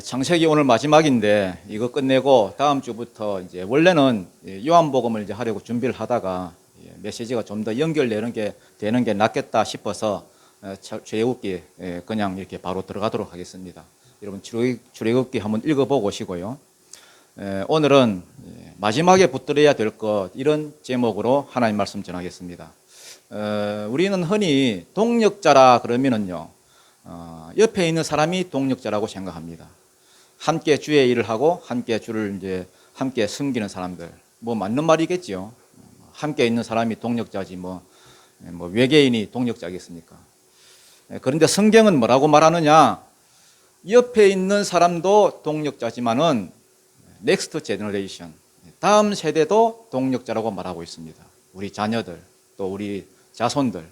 창세기 오늘 마지막인데 이거 끝내고 다음 주부터 이제 원래는 요한복음을 이제 하려고 준비를 하다가 메시지가 좀 더 연결되는 게 되는 게 낫겠다 싶어서 출애굽기 그냥 이렇게 바로 들어가도록 하겠습니다. 여러분 출애굽기 한번 읽어보고 오시고요. 오늘은 마지막에 붙들어야 될 것 이런 제목으로 하나님 말씀 전하겠습니다. 우리는 흔히 동력자라 그러면은요 옆에 있는 사람이 동력자라고 생각합니다. 함께 주의 일을 하고 함께 주를 이제 함께 섬기는 사람들 뭐 맞는 말이겠지요. 함께 있는 사람이 동력자지 뭐 외계인이 동력자겠습니까? 그런데 성경은 뭐라고 말하느냐? 옆에 있는 사람도 동력자지만은 넥스트 제너레이션 다음 세대도 동력자라고 말하고 있습니다. 우리 자녀들 또 우리 자손들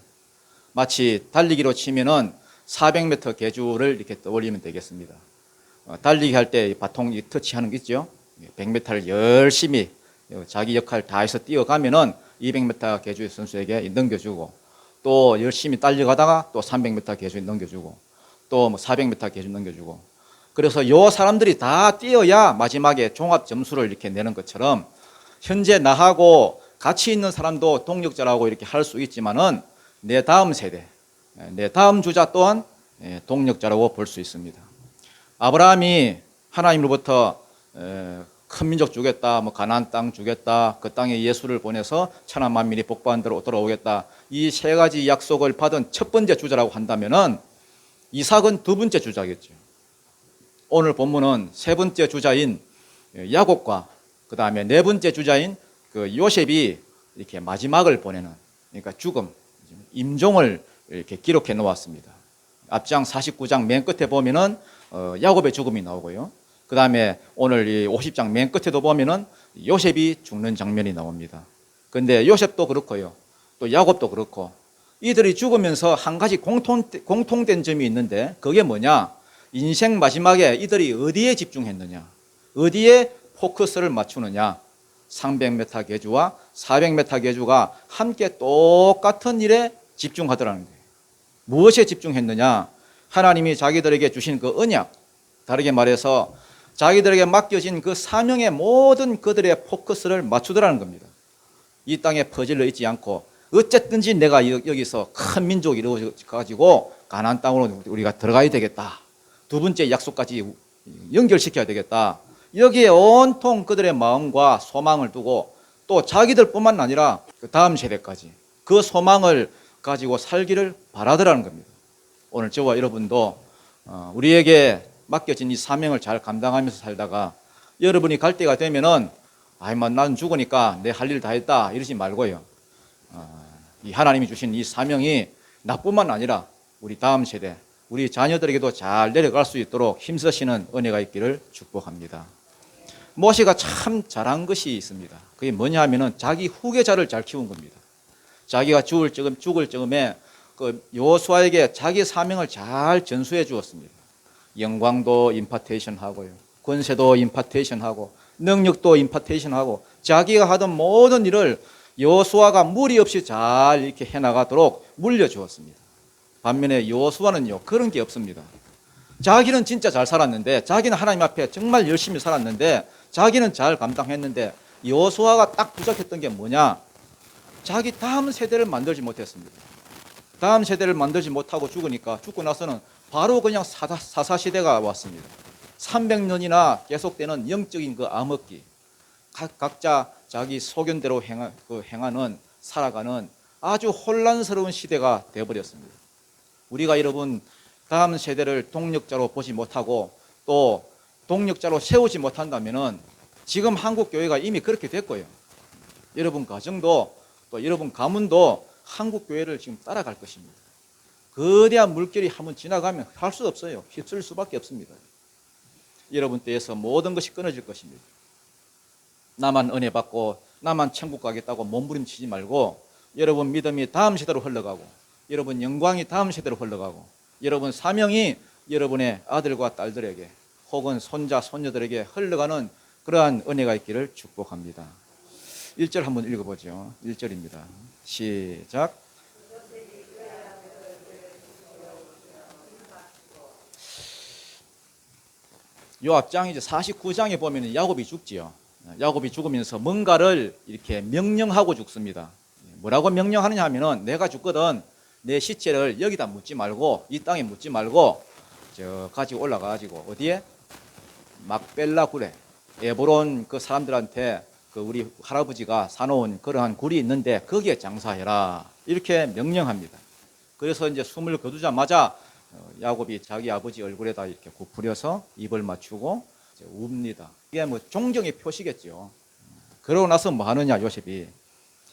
마치 달리기로 치면은 400m 계주를 이렇게 떠올리면 되겠습니다. 달리기 할 때 바통 터치하는 게 있죠. 100m를 열심히 자기 역할 다 해서 뛰어가면은 200m 계주 선수에게 넘겨주고 또 열심히 달려가다가 또 300m 계주 넘겨주고 또 400m 계주 넘겨주고 그래서 요 사람들이 다 뛰어야 마지막에 종합 점수를 이렇게 내는 것처럼 현재 나하고 같이 있는 사람도 동력자라고 이렇게 할 수 있지만은 내 다음 세대 내 다음 주자 또한 동력자라고 볼 수 있습니다. 아브라함이 하나님으로부터 큰 민족 주겠다, 가나안 땅 주겠다, 그 땅에 예수를 보내서 천하 만민이 복받은 대로 돌아오겠다. 이 세 가지 약속을 받은 첫 번째 주자라고 한다면은 이삭은 두 번째 주자겠죠. 오늘 본문은 세 번째 주자인 야곱과 그 다음에 네 번째 주자인 그 요셉이 이렇게 마지막을 보내는 그러니까 죽음, 임종을 이렇게 기록해 놓았습니다. 앞장 49장 맨 끝에 보면은 야곱의 죽음이 나오고요. 그 다음에 오늘 이 50장 맨 끝에도 보면은 요셉이 죽는 장면이 나옵니다. 그런데 요셉도 그렇고요. 또 야곱도 그렇고 이들이 죽으면서 한 가지 공통된 점이 있는데 그게 뭐냐? 인생 마지막에 이들이 어디에 집중했느냐? 어디에 포커스를 맞추느냐? 300m 계주와 400m 계주가 함께 똑같은 일에 집중하더라는 거예요. 무엇에 집중했느냐? 하나님이 자기들에게 주신 그 언약, 다르게 말해서 자기들에게 맡겨진 그 사명의 모든 그들의 포커스를 맞추더라는 겁니다. 이 땅에 퍼질러 있지 않고 어쨌든지 내가 여기서 큰 민족이 이루어져가지고 가나안 땅으로 우리가 들어가야 되겠다. 두 번째 약속까지 연결시켜야 되겠다. 여기에 온통 그들의 마음과 소망을 두고 또 자기들뿐만 아니라 그 다음 세대까지 그 소망을 가지고 살기를 바라더라는 겁니다. 오늘 저와 여러분도 우리에게 맡겨진 이 사명을 잘 감당하면서 살다가 여러분이 갈 때가 되면은 난 죽으니까 내 할 일 다 했다 이러지 말고요. 이 하나님이 주신 이 사명이 나뿐만 아니라 우리 다음 세대, 우리 자녀들에게도 잘 내려갈 수 있도록 힘쓰시는 은혜가 있기를 축복합니다. 모세가 참 잘한 것이 있습니다. 그게 뭐냐 하면은 자기 후계자를 잘 키운 겁니다. 자기가 죽을 즈음에 그 여호수아에게 자기 사명을 잘 전수해 주었습니다. 영광도 임파테이션 하고요. 권세도 임파테이션 하고 능력도 임파테이션 하고 자기가 하던 모든 일을 여호수아가 무리 없이 잘 이렇게 해나가도록 물려주었습니다. 반면에 여호수아는요 그런 게 없습니다. 자기는 진짜 잘 살았는데 자기는 하나님 앞에 정말 열심히 살았는데 자기는 잘 감당했는데 여호수아가 딱 부족했던 게 뭐냐? 자기 다음 세대를 만들지 못했습니다. 다음 세대를 만들지 못하고 죽고 나서는 바로 그냥 사사시대가 왔습니다. 300년이나 계속되는 영적인 그 암흑기 각자 자기 소견대로 행하는 살아가는 아주 혼란스러운 시대가 되어버렸습니다. 우리가 여러분 다음 세대를 동력자로 보지 못하고 또 동력자로 세우지 못한다면은 지금 한국 교회가 이미 그렇게 됐고요. 여러분 가정도 또 여러분 가문도 한국 교회를 지금 따라갈 것입니다. 거대한 물결이 한번 지나가면 할 수 없어요. 휩쓸 수밖에 없습니다. 여러분 때에서 모든 것이 끊어질 것입니다. 나만 은혜 받고 나만 천국 가겠다고 몸부림치지 말고 여러분 믿음이 다음 세대로 흘러가고 여러분 영광이 다음 세대로 흘러가고 여러분 사명이 여러분의 아들과 딸들에게 혹은 손자 손녀들에게 흘러가는 그러한 은혜가 있기를 축복합니다. 1절 한번 읽어보죠. 1절입니다. 시작. 요 앞장 이제 49장에 보면 야곱이 죽지요. 야곱이 죽으면서 뭔가를 이렇게 명령하고 죽습니다. 뭐라고 명령하느냐 하면은 내가 죽거든 내 시체를 여기다 묻지 말고 이 땅에 묻지 말고 저 가지고 올라가 가지고 어디에 막벨라 굴에 에브론 그 사람들한테 그 우리 할아버지가 사놓은 그러한 굴이 있는데 거기에 장사해라 이렇게 명령합니다. 그래서 이제 숨을 거두자마자 야곱이 자기 아버지 얼굴에다 이렇게 굽부려서 입을 맞추고 이제 웁니다. 이게 뭐 존경의 표시겠죠. 그러고 나서 뭐 하느냐 요셉이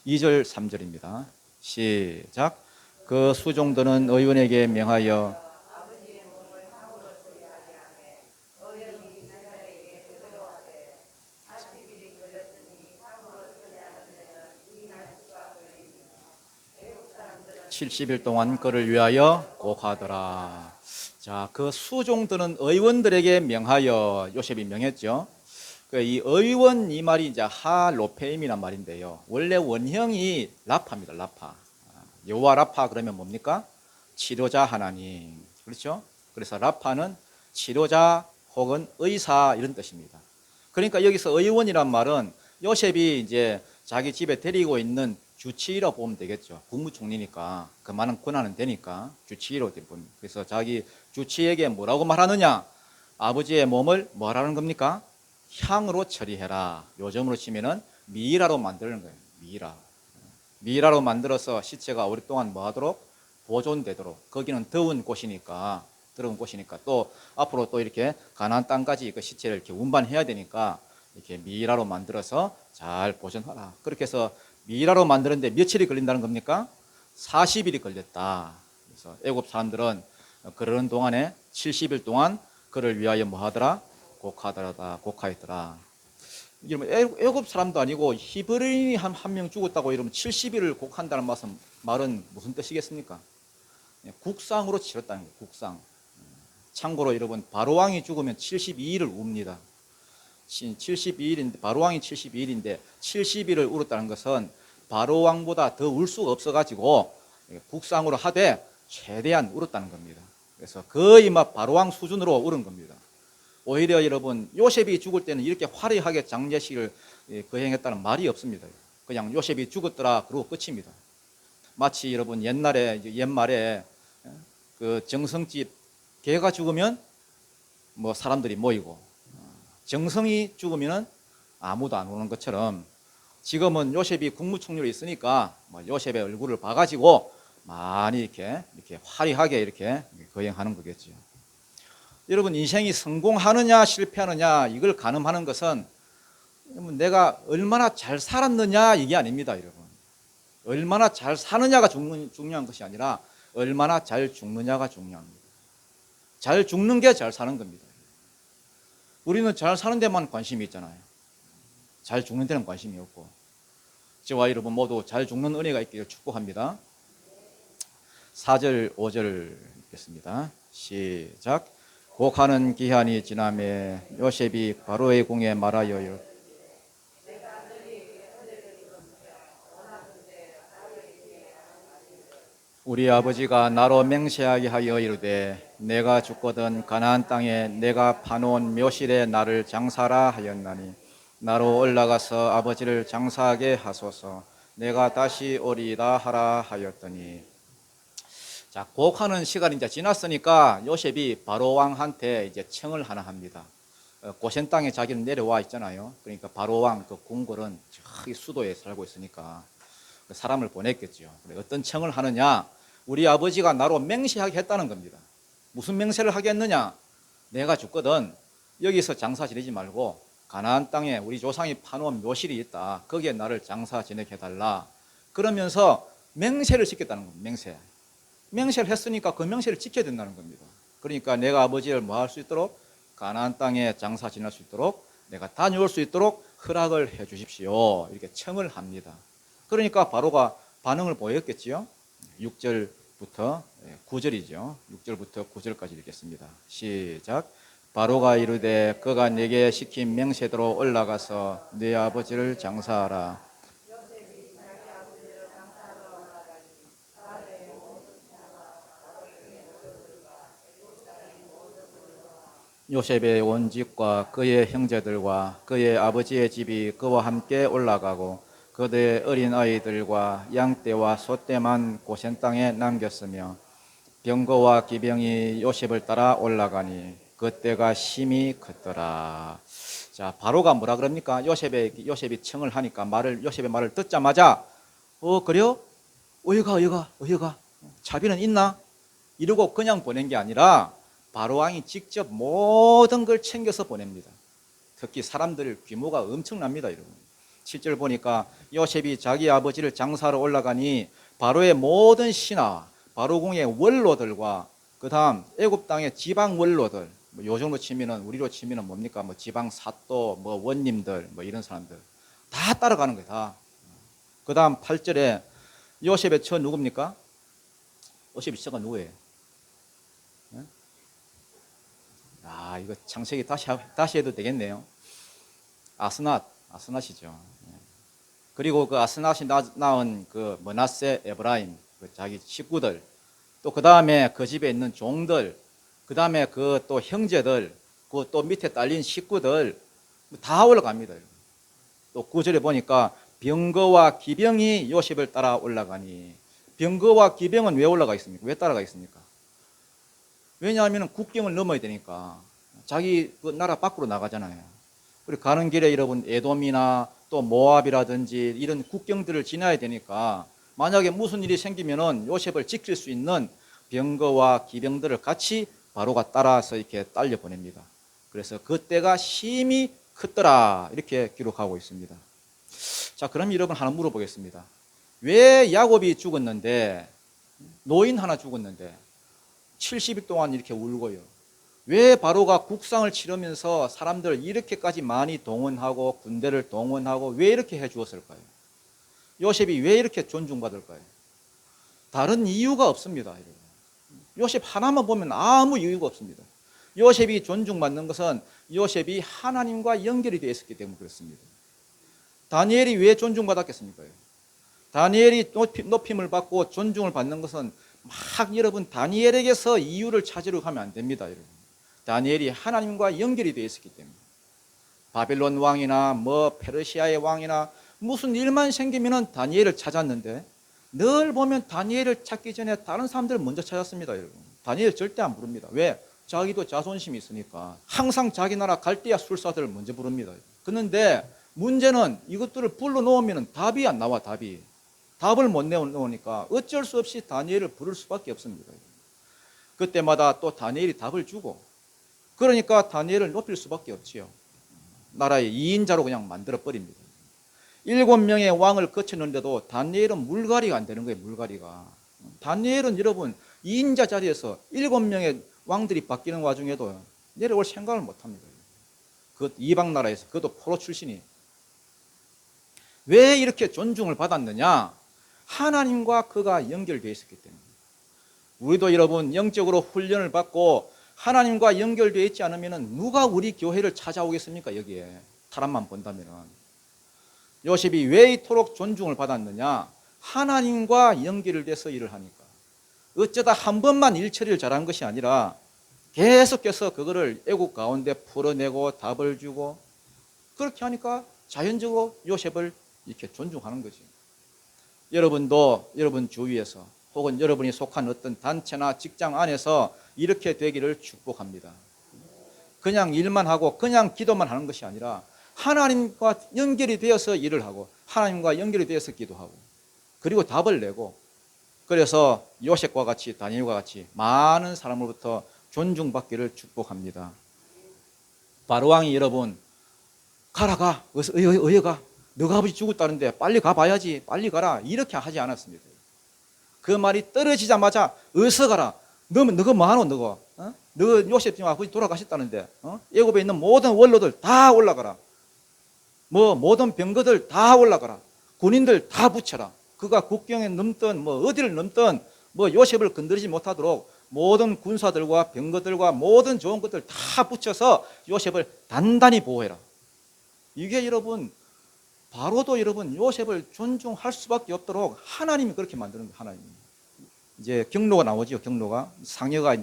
2절 3절입니다. 시작. 그 수종들은 의원에게 명하여 70일 동안 그를 위하여 곡하더라. 자, 그 수종들은 의원들에게 명하여 요셉이 명했죠. 이 의원 이 말이 이제 하로페임이란 말인데요. 원래 원형이 라파입니다. 라파. 여호와 라파 그러면 뭡니까? 치료자 하나님. 그렇죠? 그래서 라파는 치료자 혹은 의사 이런 뜻입니다. 그러니까 여기서 의원이란 말은 요셉이 이제 자기 집에 데리고 있는 주치의라고 보면 되겠죠. 국무총리니까 그만한 권한은 되니까 주치의로 보면. 그래서 자기 주치의에게 뭐라고 말하느냐? 아버지의 몸을 뭐라는 겁니까? 향으로 처리해라. 요즘으로 치면은 미이라로 만드는 거예요. 미이라. 미이라로 만들어서 시체가 오랫동안 뭐 하도록? 보존되도록. 거기는 더운 곳이니까 또 앞으로 또 이렇게 가나안 땅까지 그 시체를 이렇게 운반해야 되니까 이렇게 미이라로 만들어서 잘 보존하라. 그렇게 해서 미이라로 만드는데 며칠이 걸린다는 겁니까? 40일이 걸렸다. 그래서 애굽 사람들은 그러는 동안에 70일 동안 그를 위하여 뭐 하더라? 곡하였더라. 이러면 애굽 사람도 아니고 히브리인이 한 명 죽었다고 이러면 70일을 곡한다는 말은 무슨 뜻이겠습니까? 국상으로 치렀다는 거예요. 국상. 참고로 여러분 바로왕이 죽으면 72일을 웁니다. 72일인데 바로왕이 72일인데 70일을 울었다는 것은 바로왕보다 더 울 수가 없어가지고 국상으로 하되 최대한 울었다는 겁니다. 그래서 거의 막 바로왕 수준으로 울은 겁니다. 오히려 여러분 요셉이 죽을 때는 이렇게 화려하게 장례식을 거행했다는 말이 없습니다. 그냥 요셉이 죽었더라 그러고 끝입니다. 마치 여러분 옛말에 그 정성집 개가 죽으면 뭐 사람들이 모이고 정성이 죽으면 아무도 안 오는 것처럼 지금은 요셉이 국무총리로 있으니까 뭐 요셉의 얼굴을 봐가지고 많이 이렇게 화려하게 이렇게 거행하는 거겠죠. 여러분 인생이 성공하느냐 실패하느냐 이걸 가늠하는 것은 내가 얼마나 잘 살았느냐 이게 아닙니다. 여러분 얼마나 잘 사느냐가 중요한 것이 아니라 얼마나 잘 죽느냐가 중요합니다. 잘 죽는 게 잘 사는 겁니다. 우리는 잘 사는 데만 관심이 있잖아요. 잘 죽는 데는 관심이 없고. 저와 여러분 모두 잘 죽는 은혜가 있기를 축복합니다. 4절 5절 읽겠습니다. 시작. 곡하는 기한이 지나매 요셉이 바로의 궁에 말하여 우리 아버지가 나로 맹세하게 하여 이르되 내가 죽거든 가나안 땅에 내가 파놓은 묘실에 나를 장사라 하였나니 나로 올라가서 아버지를 장사하게 하소서. 내가 다시 오리이다 하라 하였더니. 자, 곡하는 시간이 이제 지났으니까 요셉이 바로 왕한테 이제 청을 하나 합니다. 고센 땅에 자기는 내려와 있잖아요. 그러니까 바로 왕 그 궁궐은 저기 수도에 살고 있으니까 사람을 보냈겠죠. 어떤 청을 하느냐? 우리 아버지가 나로 맹세하게 했다는 겁니다. 무슨 맹세를 하겠느냐? 내가 죽거든 여기서 장사 지내지 말고 가나안 땅에 우리 조상이 파놓은 묘실이 있다. 거기에 나를 장사 지내게 해달라. 그러면서 맹세를 짓겠다는 겁니다. 맹세를 했으니까 그 맹세를 지켜야 된다는 겁니다. 그러니까 내가 아버지를 뭐 할 수 있도록 가나안 땅에 장사 지낼 수 있도록 내가 다녀올 수 있도록 허락을 해 주십시오. 이렇게 청을 합니다. 그러니까 바로가 반응을 보였겠지요. 6절부터 9절이죠. 6절부터 9절까지 읽겠습니다. 시작. 바로가 이르되 그가 네게 시킨 명세대로 올라가서 네 아버지를 장사하라. 요셉의 온 집과 그의 형제들과 그의 아버지의 집이 그와 함께 올라가고 그들의 어린 아이들과 양떼와 소떼만 고센 땅에 남겼으며 병거와 기병이 요셉을 따라 올라가니 그때가 심히 컸더라. 자, 바로가 뭐라 그럽니까? 요셉이 청을 하니까 요셉의 말을 듣자마자 그래요? 어여가 자비는 있나? 이러고 그냥 보낸 게 아니라 바로 왕이 직접 모든 걸 챙겨서 보냅니다. 특히 사람들 규모가 엄청납니다, 여러분. 7절 보니까 요셉이 자기 아버지를 장사하러 올라가니 바로의 모든 신하, 바로궁의 원로들과 그 다음 애굽 땅의 지방 원로들, 요즘으로 치면은 우리로 치면은 뭡니까? 지방 사또, 원님들, 이런 사람들 다 따라가는 거예요. 다. 그 다음 8절에 요셉의 처 누굽니까? 요셉의 처가 누구예요? 이거 창세기 다시 해도 되겠네요. 아스낫이죠. 그리고 그 아스낫이 낳은 그 므낫세, 에브라임, 자기 식구들, 또 그 다음에 그 집에 있는 종들, 그 다음에 그 또 형제들, 그 또 밑에 딸린 식구들 다 올라갑니다. 또 9절에 보니까 병거와 기병이 요셉을 따라 올라가니, 병거와 기병은 왜 올라가 있습니까? 왜 따라가 있습니까? 왜냐하면 국경을 넘어야 되니까 자기 그 나라 밖으로 나가잖아요. 그리고 가는 길에 여러분 에돔이나 또 모압이라든지 이런 국경들을 지나야 되니까 만약에 무슨 일이 생기면은 요셉을 지킬 수 있는 병거와 기병들을 같이 바로가 따라서 이렇게 딸려 보냅니다. 그래서 그때가 심히 컸더라 이렇게 기록하고 있습니다. 자, 그럼 여러분 하나 물어보겠습니다. 왜 야곱이 죽었는데, 노인 하나 죽었는데 70일 동안 이렇게 울고요, 왜 바로가 국상을 치르면서 사람들 이렇게까지 많이 동원하고 군대를 동원하고 왜 이렇게 해 주었을까요? 요셉이 왜 이렇게 존중받을까요? 다른 이유가 없습니다. 요셉 하나만 보면 아무 이유가 없습니다. 요셉이 존중받는 것은 요셉이 하나님과 연결이 되어 있었기 때문에 그렇습니다. 다니엘이 왜 존중받았겠습니까? 다니엘이 높임을 받고 존중을 받는 것은 막 여러분 다니엘에게서 이유를 찾으려고 하면 안 됩니다. 여러분. 다니엘이 하나님과 연결이 되어 있었기 때문에. 바벨론 왕이나 페르시아의 왕이나 무슨 일만 생기면 다니엘을 찾았는데, 늘 보면 다니엘을 찾기 전에 다른 사람들을 먼저 찾았습니다. 여러분. 다니엘 절대 안 부릅니다. 왜? 자기도 자존심이 있으니까 항상 자기 나라 갈대아 술사들을 먼저 부릅니다. 그런데 문제는 이것들을 불러놓으면 답이 안 나와. 답을 못 내놓으니까 어쩔 수 없이 다니엘을 부를 수밖에 없습니다. 그때마다 또 다니엘이 답을 주고, 그러니까 다니엘을 높일 수밖에 없지요. 나라의 2인자로 그냥 만들어 버립니다. 7명의 왕을 거쳤는데도 다니엘은 물갈이가 안 되는 거예요. 물갈이가. 다니엘은 여러분 2인자 자리에서 7명의 왕들이 바뀌는 와중에도 내려올 생각을 못 합니다. 그 이방 나라에서, 그것도 포로 출신이. 왜 이렇게 존중을 받았느냐? 하나님과 그가 연결되어 있었기 때문에. 우리도 여러분 영적으로 훈련을 받고 하나님과 연결되어 있지 않으면 누가 우리 교회를 찾아오겠습니까? 여기에 사람만 본다면. 요셉이 왜 이토록 존중을 받았느냐? 하나님과 연결돼서 일을 하니까. 어쩌다 한 번만 일 처리를 잘한 것이 아니라 계속해서 그거를 애국 가운데 풀어내고 답을 주고, 그렇게 하니까 자연적으로 요셉을 이렇게 존중하는 거지. 여러분도 여러분 주위에서 혹은 여러분이 속한 어떤 단체나 직장 안에서 이렇게 되기를 축복합니다. 그냥 일만 하고 그냥 기도만 하는 것이 아니라 하나님과 연결이 되어서 일을 하고 하나님과 연결이 되어서 기도하고 그리고 답을 내고, 그래서 요셉과 같이 다니엘과 같이 많은 사람으로부터 존중받기를 축복합니다. 바로왕이 여러분 가라, 어여 가, 너가 아버지 죽었다는데 빨리 가봐야지, 빨리 가라 이렇게 하지 않았습니다. 그 말이 떨어지자마자 어서 가라, 너가 뭐하노, 너 요셉 지금 아버지 돌아가셨다는데 애굽에 있는 모든 원로들 다 올라가라, 모든 병거들 다 올라가라, 군인들 다 붙여라, 그가 국경에 넘든 어디를 넘든 요셉을 건드리지 못하도록 모든 군사들과 병거들과 모든 좋은 것들 다 붙여서 요셉을 단단히 보호해라. 이게 여러분 바로도 여러분 요셉을 존중할 수밖에 없도록 하나님이 그렇게 만드는 거예요. 하나님이. 이제 경로가 나오죠. 경로가 상여가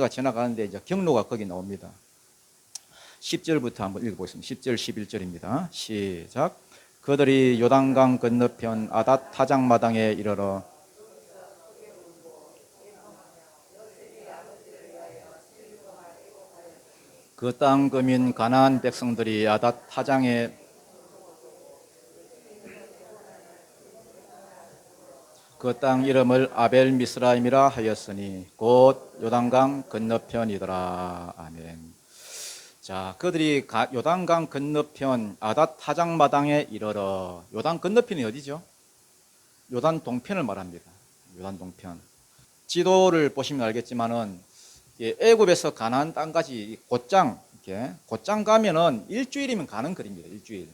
지나가는데 이제 경로가 거기 나옵니다. 10절부터 한번 읽어보겠습니다. 10절 11절입니다. 시작. 그들이 요단강 건너편 아닷 타작마당에 이르러 그 땅 거민 가나안 백성들이 아닷 타장에 그 땅 이름을 아벨 미스라임이라 하였으니 곧 요단강 건너편이더라. 아멘. 자, 그들이 요단강 건너편 아닷 타작마당에 이르러. 요단 건너편이 어디죠? 요단 동편을 말합니다. 요단 동편. 지도를 보시면 알겠지만은 애굽에서 가나안 땅까지 곧장 이렇게 곧장 가면은 일주일이면 가는 거리입니다. 일주일.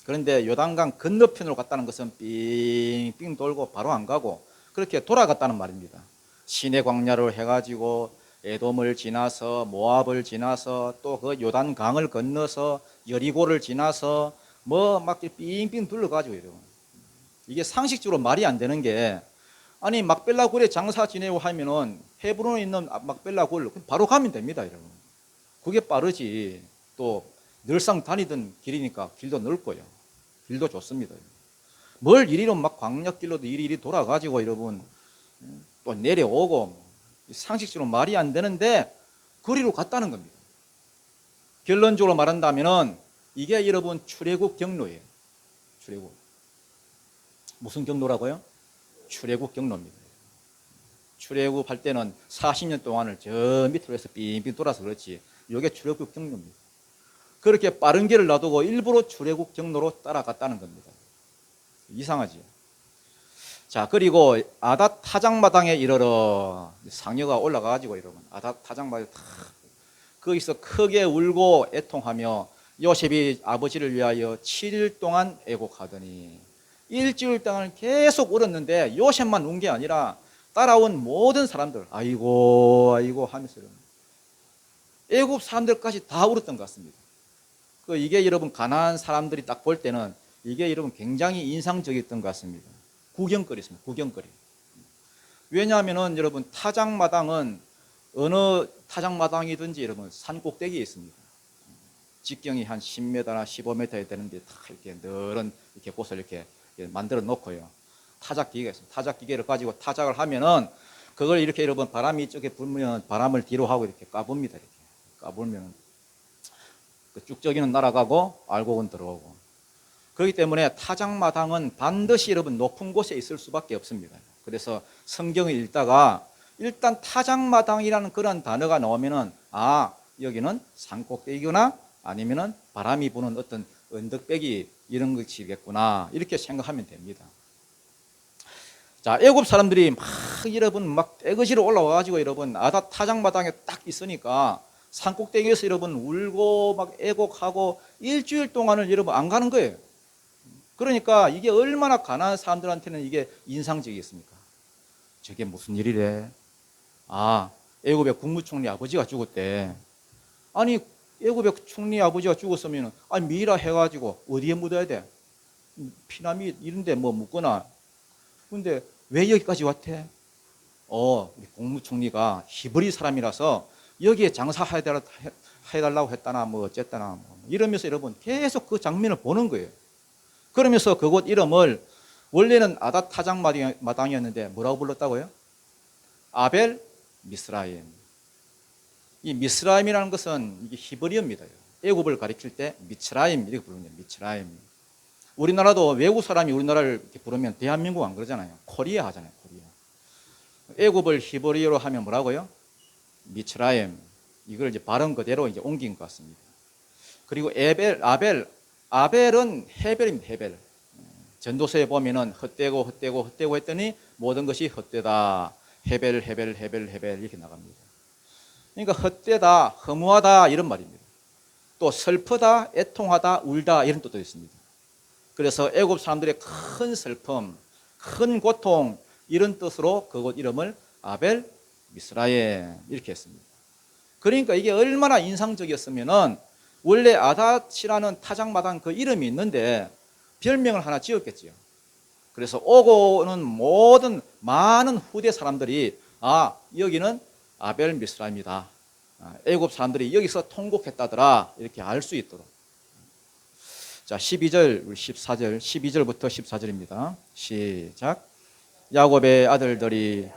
그런데 요단강 건너편으로 갔다는 것은 삥삥 돌고 바로 안 가고 그렇게 돌아갔다는 말입니다. 시내 광야를 해가지고 에돔을 지나서 모압을 지나서 또 그 요단강을 건너서 여리고를 지나서 뭐 막 삥삥 둘러가지고 이러고. 이게 상식적으로 말이 안 되는 게 아니 막벨라 굴에 장사 지내고 하면은 헤브론에 있는 막벨라 굴 바로 가면 됩니다, 여러분. 그게 빠르지. 또 늘상 다니던 길이니까 길도 넓고요. 길도 좋습니다. 뭘 이리로 막 광역길로도 이리 돌아가지고 여러분 또 내려오고 상식적으로 말이 안 되는데 거리로 갔다는 겁니다. 결론적으로 말한다면은 이게 여러분 출애굽 경로예요. 출애굽. 무슨 경로라고요? 출애굽 경로입니다. 출애굽 할 때는 40년 동안을 저 밑으로 해서 빙빙 돌아서 그렇지. 이게 출애굽 경로입니다. 그렇게 빠른 길을 놔두고 일부러 출애굽 경로로 따라갔다는 겁니다. 이상하지요. 자, 그리고 아닷 타작마당에 이르러 상여가 올라가가지고 여러분 아닷 타작마당에 거기서 크게 울고 애통하며 요셉이 아버지를 위하여 7일 동안 애곡하더니 일주일 동안 계속 울었는데 요셉만 운 게 아니라 따라온 모든 사람들 아이고 아이고 하면서 애굽 사람들까지 다 울었던 것 같습니다. 이게 여러분 가나안 사람들이 딱 볼 때는 이게 여러분 굉장히 인상적이었던 것 같습니다. 구경거리였습니다. 구경거리. 왜냐하면은 여러분 타작마당은 어느 타작마당이든지 여러분 산 꼭대기에 있습니다. 직경이 한 10m나 15m에 되는데 다 이렇게 늘은 이렇게 곳을 이렇게 만들어 놓고요. 타작 기계가 있습니다. 타작 기계를 가지고 타작을 하면은 그걸 이렇게 여러분 바람이 이쪽에 불면 바람을 뒤로 하고 이렇게 까봅니다. 이렇게 까불면 그 쭉저기는 날아가고 알곡은 들어오고. 그렇기 때문에 타작마당은 반드시 여러분 높은 곳에 있을 수밖에 없습니다. 그래서 성경을 읽다가 일단 타작마당이라는 그런 단어가 나오면은 아 여기는 산꼭대기구나 아니면은 바람이 부는 어떤 언덕배기 이런 것이겠구나 이렇게 생각하면 됩니다. 자, 애굽 사람들이 막 여러분 막 떼거지로 올라와가지고 여러분 아닷 타작마당에 딱 있으니까 산꼭대기에서 여러분 울고 막 애곡하고 일주일 동안을 여러분 안 가는 거예요. 그러니까 이게 얼마나 가난한 사람들한테는 이게 인상적이겠습니까? 저게 무슨 일이래? 아, 애굽의 국무총리 아버지가 죽었대. 아니 애굽의 총리 아버지가 죽었으면 아니 미라 해가지고 어디에 묻어야 돼? 피라미드 이런데 뭐 묻거나. 근데 왜 여기까지 왔대? 국무총리가 히브리 사람이라서 여기에 장사해달라고 했다나 뭐 어쨌다나 뭐 이러면서 여러분 계속 그 장면을 보는 거예요. 그러면서 그곳 이름을 원래는 아닷 타작마당이었는데 뭐라고 불렀다고요? 아벨 미스라임. 이 미스라임이라는 것은 이게 히브리어입니다. 애굽을 가리킬 때 미츠라임 이렇게 부르는 거예요. 미츠라임. 우리나라도 외국 사람이 우리나라를 이렇게 부르면 대한민국 안 그러잖아요. 코리아 하잖아요. 코리아. 애굽을 히브리어로 하면 뭐라고요? 미츠라임. 이걸 이제 발음 그대로 이제 옮긴 것 같습니다. 그리고 아벨은 헤벨입니다. 헤벨. 전도서에 보면은 헛되고 했더니 모든 것이 헛되다. 헤벨 이렇게 나갑니다. 그러니까 헛되다, 허무하다 이런 말입니다. 또 슬프다, 애통하다, 울다 이런 뜻도 있습니다. 그래서 애굽 사람들의 큰 슬픔, 큰 고통 이런 뜻으로 그곳 이름을 아벨 미스라임 이렇게 했습니다. 그러니까 이게 얼마나 인상적이었으면은 원래 아닷이라는 타작마당 그 이름이 있는데 별명을 하나 지었겠지요. 그래서 오고 오는 모든 많은 후대 사람들이 아 여기는 아벨 미스라임이다. 애굽 사람들이 여기서 통곡했다더라 이렇게 알 수 있도록. 자, 12절, 14절, 12절부터 14절입니다. 시작. 야곱의 아들들이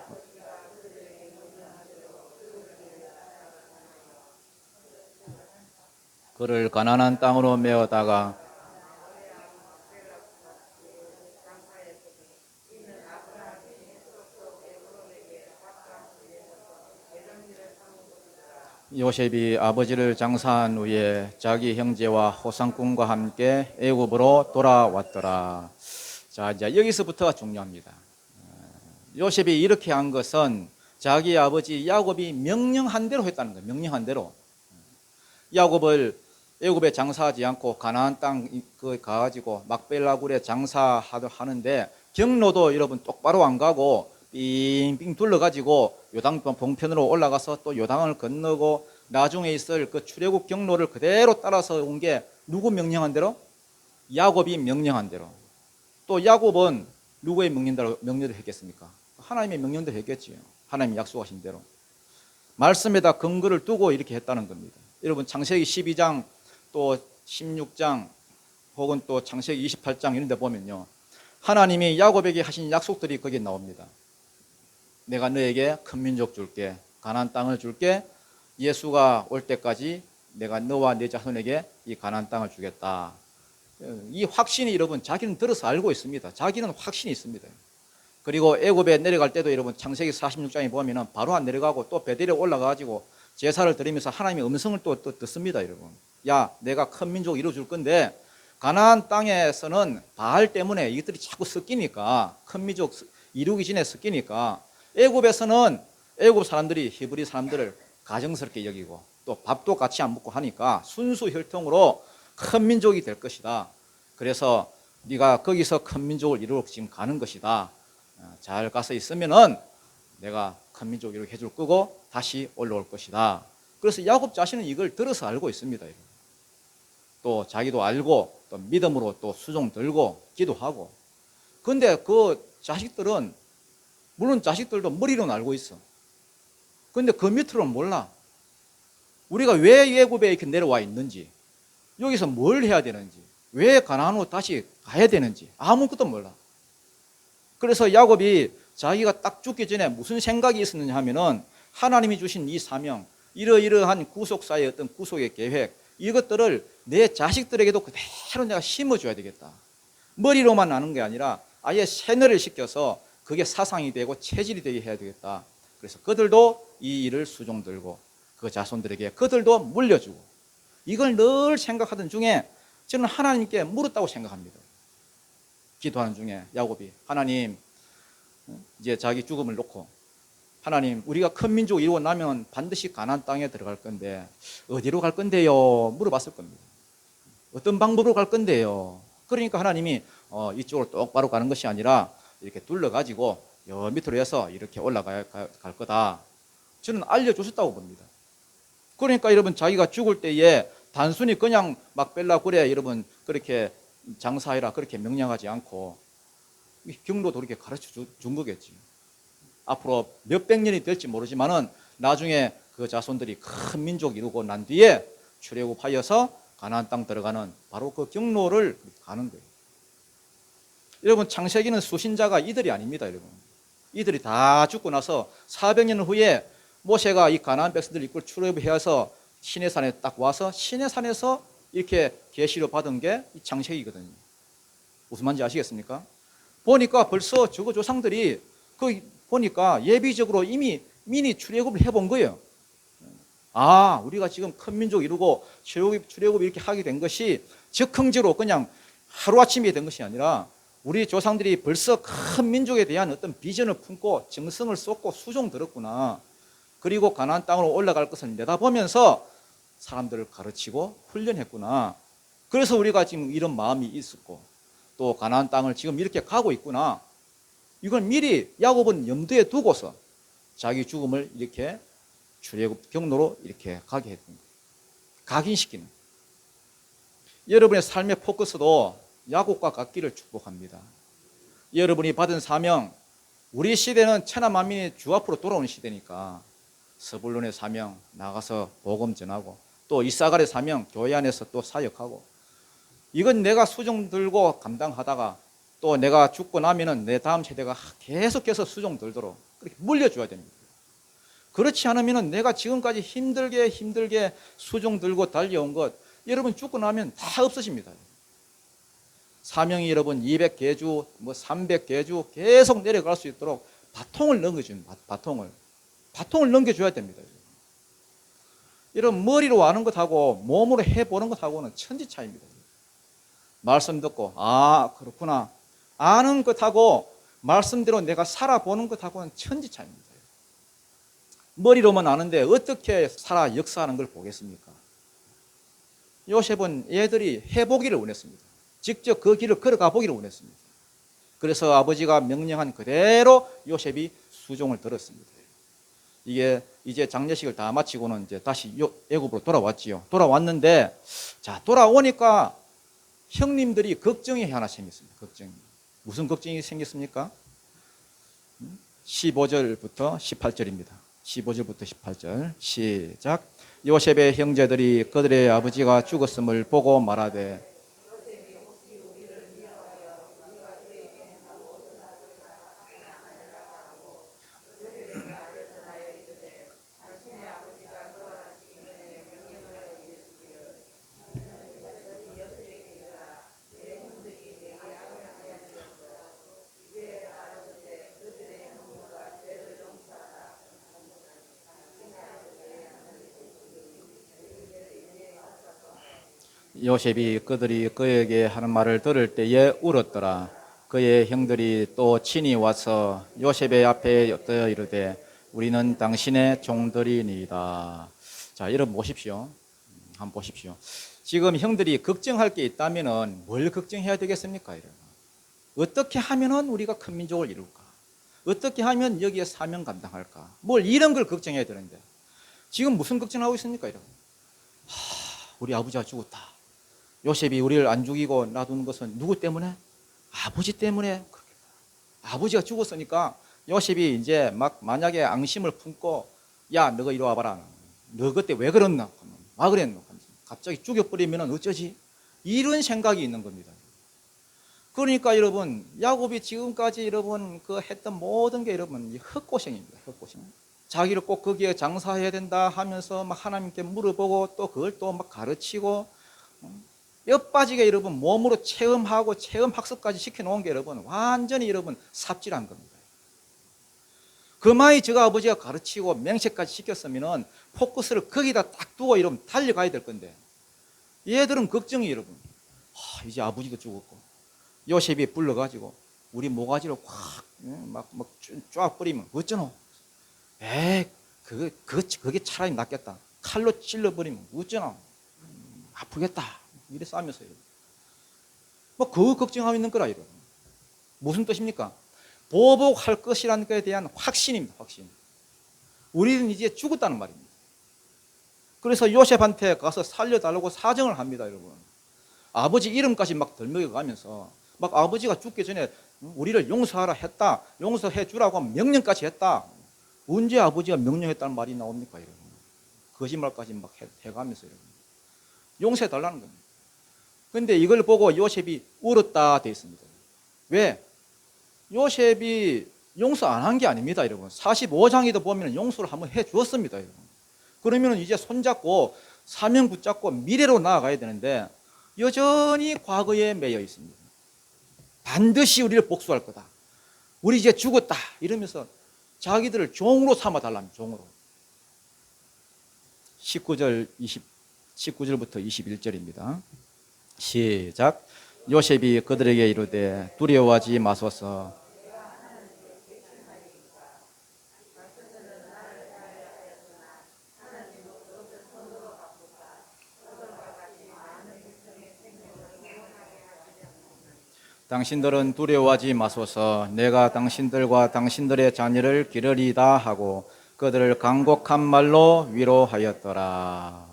그를 가나안 땅으로 메어다가 요셉이 아버지를 장사한 후에 자기 형제와 호상꾼과 함께 애굽으로 돌아왔더라. 자, 이제 여기서부터가 중요합니다. 요셉이 이렇게 한 것은 자기 아버지 야곱이 명령한 대로 했다는 거예요. 명령한 대로. 야곱을 애굽에 장사하지 않고 가나안 땅 가가지고 막벨라굴에 장사하는데 경로도 여러분 똑바로 안 가고 빙빙 둘러가지고 요단 봉편으로 올라가서 또 요단을 건너고 나중에 있을 그 출애굽 경로를 그대로 따라서 온 게 누구 명령한 대로? 야곱이 명령한 대로. 또 야곱은 누구의 명령대로 했겠습니까? 하나님의 명령대로 했겠지요. 하나님이 약속하신 대로. 말씀에다 근거를 두고 이렇게 했다는 겁니다. 여러분 창세기 12장 또 16장 혹은 또 창세기 28장 이런 데 보면요, 하나님이 야곱에게 하신 약속들이 거기에 나옵니다. 내가 너에게 큰 민족 줄게, 가나안 땅을 줄게, 예수가 올 때까지 내가 너와 네 자손에게 이 가나안 땅을 주겠다. 이 확신이 여러분 자기는 들어서 알고 있습니다. 자기는 확신이 있습니다. 그리고 애굽에 내려갈 때도 여러분 창세기 46장에 보면은 바로 안 내려가고 또 베델에 올라가가지고 제사를 드리면서 하나님의 음성을 또 듣습니다. 여러분, 야, 내가 큰 민족 이루어줄 건데 가나안 땅에서는 바알 때문에 이것들이 자꾸 섞이니까, 큰 민족 이루기 전에 섞이니까 애굽에서는 애굽 사람들이 히브리 사람들을 가정스럽게 여기고 또 밥도 같이 안 먹고 하니까 순수 혈통으로 큰 민족이 될 것이다. 그래서 네가 거기서 큰 민족을 이루어 지금 가는 것이다. 잘 가서 있으면은 내가 큰 민족 이렇게 해줄 거고 다시 올라올 것이다. 그래서 야곱 자신은 이걸 들어서 알고 있습니다. 또 자기도 알고 또 믿음으로 또 수종 들고 기도하고. 근데 그 자식들은, 물론 자식들도 머리로는 알고 있어. 근데 그 밑으로는 몰라. 우리가 왜 애굽에 이렇게 내려와 있는지, 여기서 뭘 해야 되는지, 왜 가나안으로 다시 가야 되는지 아무것도 몰라. 그래서 야곱이 자기가 딱 죽기 전에 무슨 생각이 있었느냐 하면은, 하나님이 주신 이 사명, 이러이러한 구속사의 어떤 구속의 계획, 이것들을 내 자식들에게도 그대로 내가 심어줘야 되겠다. 머리로만 아는 게 아니라 아예 세뇌를 시켜서 그게 사상이 되고 체질이 되게 해야 되겠다. 그래서 그들도 이 일을 수종 들고 그 자손들에게 그들도 물려주고, 이걸 늘 생각하던 중에 저는 하나님께 물었다고 생각합니다. 기도하는 중에 야곱이, 하나님, 이제 자기 죽음을 놓고, 하나님, 우리가 큰 민족 이루고 나면 반드시 가나안 땅에 들어갈 건데 어디로 갈 건데요? 물어봤을 겁니다. 어떤 방법으로 갈 건데요? 그러니까 하나님이 이쪽으로 똑바로 가는 것이 아니라 이렇게 둘러가지고 여 밑으로 해서 이렇게 올라갈 거다. 저는 알려주셨다고 봅니다. 그러니까 여러분, 자기가 죽을 때에 단순히 그냥 막벨라굴에 여러분 그렇게 장사해라 그렇게 명령하지 않고 경로도 그렇게 가르쳐 준 거겠지. 앞으로 몇백 년이 될지 모르지만은 나중에 그 자손들이 큰 민족 이루고 난 뒤에 출애굽하여서 가나안 땅 들어가는 바로 그 경로를 가는 거예요. 여러분, 창세기는 수신자가 이들이 아닙니다. 여러분, 이들이 다 죽고 나서 400년 후에 모세가 이 가나안 백성들 이끌 출애굽해서 시내산에 딱 와서 시내산에서 이렇게 계시를 받은 게 이 창세기거든요. 무슨 말인지 아시겠습니까? 보니까 벌써 저거 조상들이 보니까 예비적으로 이미 출애굽을 해본 거예요. 아, 우리가 지금 큰 민족 이루고 출애굽 이렇게 하게 된 것이 즉흥적으로 그냥 하루아침에 된 것이 아니라 우리 조상들이 벌써 큰 민족에 대한 어떤 비전을 품고 정성을 쏟고 수종 들었구나. 그리고 가나안 땅으로 올라갈 것을 내다보면서 사람들을 가르치고 훈련했구나. 그래서 우리가 지금 이런 마음이 있었고 또 가나안 땅을 지금 이렇게 가고 있구나. 이걸 미리 야곱은 염두에 두고서 자기 죽음을 이렇게 출애굽 경로로 이렇게 가게 했던 거예요. 각인시키는. 여러분의 삶의 포커스도 야곱과 같기를 축복합니다. 여러분이 받은 사명, 우리 시대는 천하 만민이 주 앞으로 돌아오는 시대니까 서불론의 사명 나가서 복음 전하고, 또 이사갈의 사명 교회 안에서 또 사역하고, 이건 내가 수종 들고 감당하다가 또 내가 죽고 나면은 내 다음 세대가 계속해서 수종 들도록 그렇게 물려줘야 됩니다. 그렇지 않으면은 내가 지금까지 힘들게 수종 들고 달려온 것, 여러분 죽고 나면 다 없어집니다. 사명이 여러분 200계주, 300계주 계속 내려갈 수 있도록 바통을 넘겨주는, 바통을 넘겨줘야 됩니다. 이런 머리로 아는 것하고 몸으로 해보는 것하고는 천지 차이입니다. 말씀 듣고 아 그렇구나, 아는 것하고 말씀대로 내가 살아보는 것하고는 천지 차이입니다. 머리로만 아는데 어떻게 살아 역사하는 걸 보겠습니까? 요셉은 애들이 해보기를 원했습니다. 직접 그 길을 걸어가 보기를 원했습니다. 그래서 아버지가 명령한 그대로 요셉이 수종을 들었습니다. 이게 이제 장례식을 다 마치고는 이제 다시 애굽으로 돌아왔지요. 돌아왔는데, 자, 돌아오니까 형님들이 걱정이 하나 생겼습니다. 걱정이. 무슨 걱정이 생겼습니까? 15절부터 18절입니다. 15절부터 18절 시작. 요셉의 형제들이 그들의 아버지가 죽었음을 보고 말하되, 요셉이 그들이 그에게 하는 말을 들을 때에 울었더라. 그의 형들이 또 친히 와서 요셉의 앞에 엎드려 이르되 우리는 당신의 종들이니이다. 자, 여러분 보십시오. 한번 보십시오. 지금 형들이 걱정할 게 있다면은 뭘 걱정해야 되겠습니까? 여러분? 어떻게 하면은 우리가 큰 민족을 이룰까? 어떻게 하면 여기에 사명 감당할까? 뭘 이런 걸 걱정해야 되는데 지금 무슨 걱정하고 있습니까? 여러분? 우리 아버지가 죽었다. 요셉이 우리를 안 죽이고 놔둔 것은 누구 때문에? 아버지 때문에. 아버지가 죽었으니까 요셉이 이제 막 만약에 앙심을 품고 야 너가 이리 와봐라. 너 그때 왜 그랬나? 막 그랬노? 갑자기 죽여버리면 어쩌지? 이런 생각이 있는 겁니다. 그러니까 여러분 야곱이 지금까지 여러분 그 했던 모든 게 여러분 헛고생입니다. 헛고생. 자기를 꼭 거기에 장사해야 된다 하면서 막 하나님께 물어보고 또 그걸 또 막 가르치고 뼈빠지게 여러분 몸으로 체험하고 체험 학습까지 시켜놓은 게 여러분 완전히 여러분 삽질한 겁니다. 그마이 저가 아버지가 가르치고 맹세까지 시켰으면은 포커스를 거기다 딱 두고 여러분 달려가야 될 건데 얘들은 걱정이 여러분 이제 아버지도 죽었고 요셉이 불러가지고 우리 모가지로 막 쫙 뿌리면 어쩌노? 그게 차라리 낫겠다. 칼로 찔러버리면 어쩌노? 아프겠다. 이래서 하면서요. 뭐 그거 걱정하고 있는 거라 이러. 무슨 뜻입니까? 보복할 것이라는 것에 대한 확신입니다. 확신. 우리는 이제 죽었다는 말입니다. 그래서 요셉한테 가서 살려달라고 사정을 합니다, 여러분. 아버지 이름까지 막 덜먹여가면서 막 아버지가 죽기 전에 우리를 용서하라 했다. 용서해 주라고 명령까지 했다. 언제 아버지가 명령했다는 말이 나옵니까, 여러분? 거짓말까지 막 해가면서 여러분. 용서해 달라는 겁니다. 그런데 이걸 보고 요셉이 울었다 되어 있습니다. 왜? 요셉이 용서 안 한 게 아닙니다, 여러분. 45장에도 보면 용서를 한번 해 주었습니다, 여러분. 그러면 이제 손잡고 사명 붙잡고 미래로 나아가야 되는데 여전히 과거에 매여 있습니다. 반드시 우리를 복수할 거다. 우리 이제 죽었다. 이러면서 자기들을 종으로 삼아 달랍니다. 종으로. 19절부터 21절입니다. 시작. 요셉이 그들에게 이르되 두려워하지 마소서. 당신들은 두려워하지 마소서. 내가 당신들과 당신들의 자녀를 기르리다 하고 그들을 간곡한 말로 위로하였더라.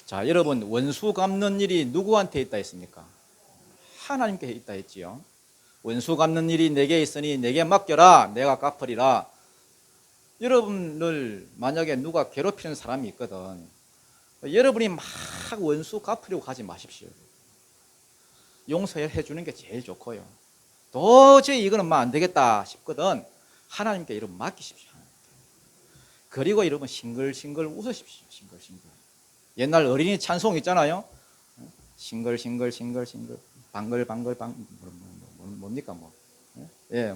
자, 여러분 원수 갚는 일이 누구한테 있다 했습니까? 하나님께 있다 했지요. 원수 갚는 일이 내게 있으니 내게 맡겨라. 내가 갚으리라. 여러분을 만약에 누가 괴롭히는 사람이 있거든. 여러분이 막 원수 갚으려고 가지 마십시오. 용서해 주는 게 제일 좋고요. 도저히 이거는 뭐 안 되겠다 싶거든. 하나님께 여러분 맡기십시오. 그리고 여러분 싱글싱글 웃으십시오. 싱글싱글. 옛날 어린이 찬송 있잖아요. 싱글싱글 방글방글 뭡니까 뭐. 예,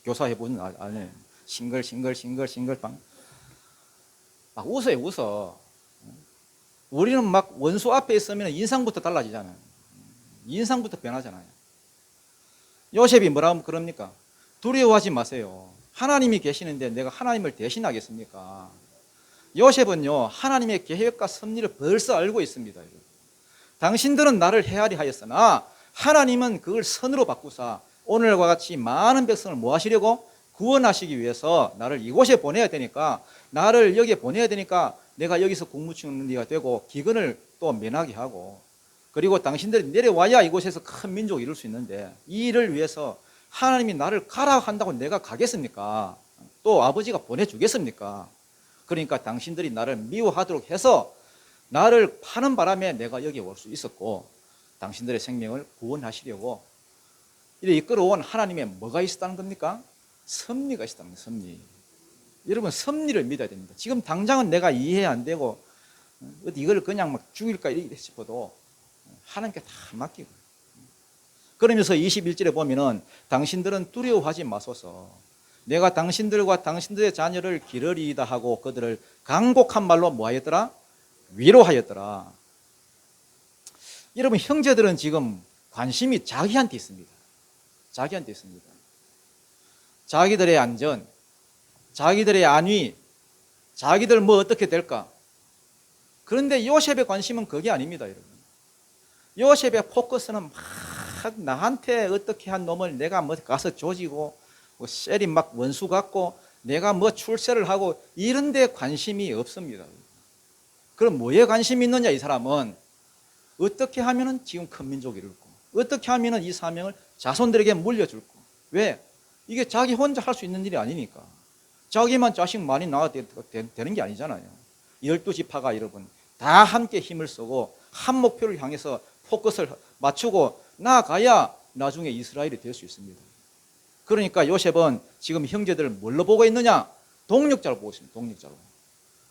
교사해 보는 아니 싱글싱글 방. 막 웃어요, 웃어. 우리는 막 원수 앞에 있으면 인상부터 달라지잖아요. 인상부터 변하잖아요. 요셉이 뭐라고 그럽니까? 두려워하지 마세요. 하나님이 계시는데 내가 하나님을 대신하겠습니까? 요셉은요, 하나님의 계획과 섭리를 벌써 알고 있습니다. 당신들은 나를 헤아리 하였으나 하나님은 그걸 선으로 바꾸사 오늘과 같이 많은 백성을 뭐 하시려고? 구원하시기 위해서 나를 이곳에 보내야 되니까, 나를 여기에 보내야 되니까 내가 여기서 국무총리가 되고 기근을 또 면하게 하고, 그리고 당신들이 내려와야 이곳에서 큰 민족을 이룰 수 있는데 이 일을 위해서 하나님이 나를 가라 한다고 내가 가겠습니까? 또 아버지가 보내주겠습니까? 그러니까 당신들이 나를 미워하도록 해서 나를 파는 바람에 내가 여기에 올 수 있었고, 당신들의 생명을 구원하시려고 이래 이끌어온 하나님의 뭐가 있었다는 겁니까? 섭리가 있었다는 거예요. 섭리. 여러분, 섭리를 믿어야 됩니다. 지금 당장은 내가 이해 안 되고 이걸 그냥 막 죽일까 싶어도 하나님께 다 맡기고. 그러면서 21절에 보면은 당신들은 두려워하지 마소서. 내가 당신들과 당신들의 자녀를 기르리이다 하고 그들을 간곡한 말로 뭐 하였더라? 위로하였더라. 여러분, 형제들은 지금 관심이 자기한테 있습니다. 자기한테 있습니다. 자기들의 안전, 자기들의 안위, 자기들 뭐 어떻게 될까? 그런데 요셉의 관심은 그게 아닙니다, 여러분. 요셉의 포커스는 막 나한테 어떻게 한 놈을 내가 뭐 가서 조지고 셀이 막 원수 같고 내가 뭐 출세를 하고 이런 데 관심이 없습니다. 그럼 뭐에 관심이 있느냐? 이 사람은 어떻게 하면은 지금 큰 민족이 이룰고, 어떻게 하면은 이 사명을 자손들에게 물려줄고. 왜? 이게 자기 혼자 할 수 있는 일이 아니니까. 자기만 자식 많이 낳아야 되는 게 아니잖아요. 12지파가 여러분 다 함께 힘을 쓰고 한 목표를 향해서 포커스를 맞추고 나아가야 나중에 이스라엘이 될 수 있습니다. 그러니까 요셉은 지금 형제들을 뭘로 보고 있느냐? 동력자로 보고 있습니다. 동력자로.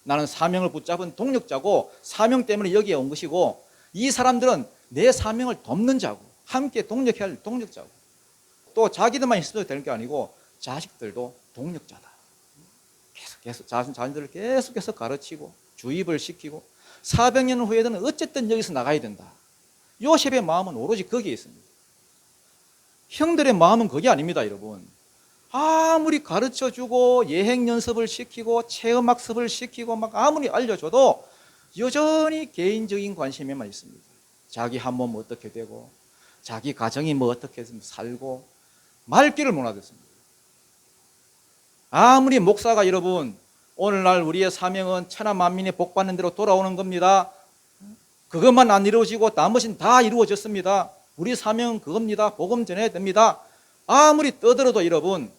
나는 사명을 붙잡은 동력자고 사명 때문에 여기에 온 것이고, 이 사람들은 내 사명을 돕는 자고 함께 동력해야 할 동력자고, 또 자기들만 있어도 되는 게 아니고 자식들도 동력자다. 계속 자녀들을 계속해서 가르치고 주입을 시키고 400년 후에는 어쨌든 여기서 나가야 된다. 요셉의 마음은 오로지 거기에 있습니다. 형들의 마음은 그게 아닙니다, 여러분. 아무리 가르쳐주고 예행 연습을 시키고 체험학습을 시키고 막 아무리 알려줘도 여전히 개인적인 관심에만 있습니다. 자기 한 몸 어떻게 되고 자기 가정이 뭐 어떻게 살고 말귀를 못 알아듣습니다. 아무리 목사가 여러분 오늘날 우리의 사명은 천하 만민이 복받는 대로 돌아오는 겁니다. 그것만 안 이루어지고 나머지는 다 이루어졌습니다. 우리 사명은 그겁니다. 복음 전해야 됩니다. 아무리 떠들어도 여러분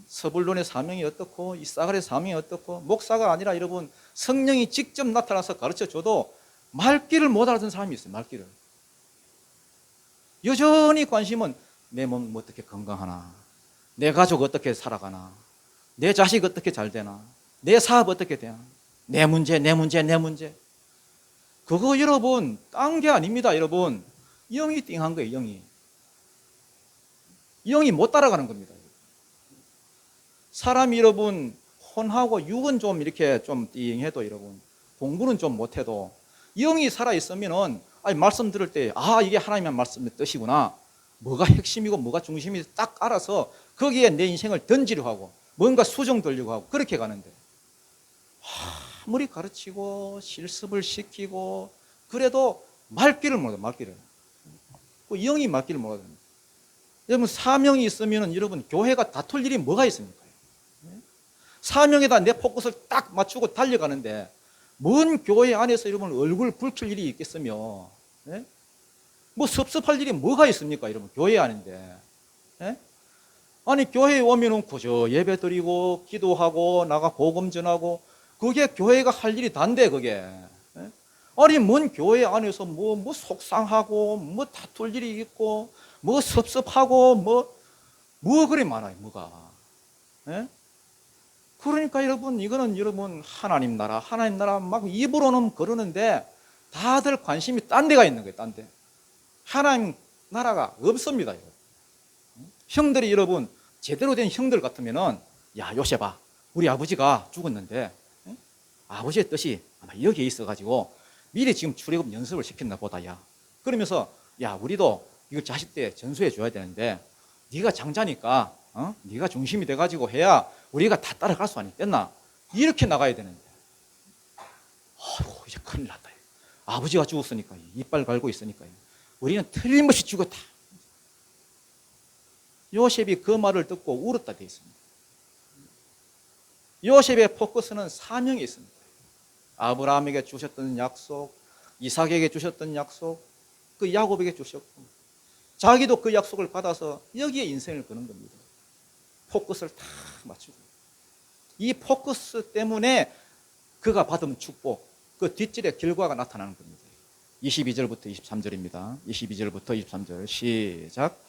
서불론의 사명이 어떻고 이사갈의 사명이 어떻고, 목사가 아니라 여러분 성령이 직접 나타나서 가르쳐줘도 말귀를 못 알아듣는 사람이 있어요. 말귀를. 여전히 관심은 내 몸 어떻게 건강하나, 내 가족 어떻게 살아가나, 내 자식 어떻게 잘 되나, 내 사업 어떻게 되나, 내 문제. 그거 여러분 딴 게 아닙니다. 여러분 영이 띵한 거예요. 영이 못 따라가는 겁니다. 사람이 여러분 혼하고 육은 좀 이렇게 좀 띵해도 여러분 공부는 좀 못해도 영이 살아있으면은 말씀 들을 때 이게 하나님의 말씀의 뜻이구나, 뭐가 핵심이고 뭐가 중심이 딱 알아서 거기에 내 인생을 던지려고 하고 뭔가 수정 돌리고 하고 그렇게 가는데, 아무리 가르치고 실습을 시키고 그래도 말귀를 못해요. 말귀를. 그 영이 말귀를 못하는 거예요. 여러분 사명이 있으면 여러분 교회가 다툴 일이 뭐가 있습니까? 사명에다 내 포커스를 딱 맞추고 달려가는데 뭔 교회 안에서 여러분 얼굴 붉힐 일이 있겠으며, 뭐 섭섭할 일이 뭐가 있습니까? 여러분 교회 안인데. 아니 교회에 오면은 그저 예배 드리고 기도하고 나가 복음 전하고 그게 교회가 할 일이 단데 그게. 예? 아니 뭔 교회 안에서 뭐 속상하고 뭐 다툴 일이 있고 뭐 섭섭하고 뭐 그리 많아요 뭐가. 예? 그러니까 여러분 이거는 여러분 하나님 나라 막 입으로는 그러는데 다들 관심이 딴 데가 있는 거예요 딴 데. 하나님 나라가 없습니다. 여러분. 형들이 여러분 제대로 된 형들 같으면은 야 요셉아 우리 아버지가 죽었는데 예? 아버지의 뜻이 아마 여기에 있어가지고 미리 지금 출애굽 연습을 시켰나 보다 야 그러면서 야 우리도 이거 자식 때 전수해 줘야 되는데 네가 장자니까 네가 중심이 돼가지고 해야 우리가 다 따라갈 수 아니겠나 이렇게 나가야 되는데 아이고 이제 큰일 났다 아버지가 죽었으니까 이빨 갈고 있으니까 우리는 틀림없이 죽었다. 요셉이 그 말을 듣고 울었다 되어 있습니다. 요셉의 포커스는 사명에 있습니다. 아브라함에게 주셨던 약속, 이삭에게 주셨던 약속, 그 야곱에게 주셨고 자기도 그 약속을 받아서 여기에 인생을 거는 겁니다. 포커스를 다 맞추고 이 포커스 때문에 그가 받은 축복, 그 뒷줄의 결과가 나타나는 겁니다. 22절부터 23절입니다. 22절부터 23절 시작.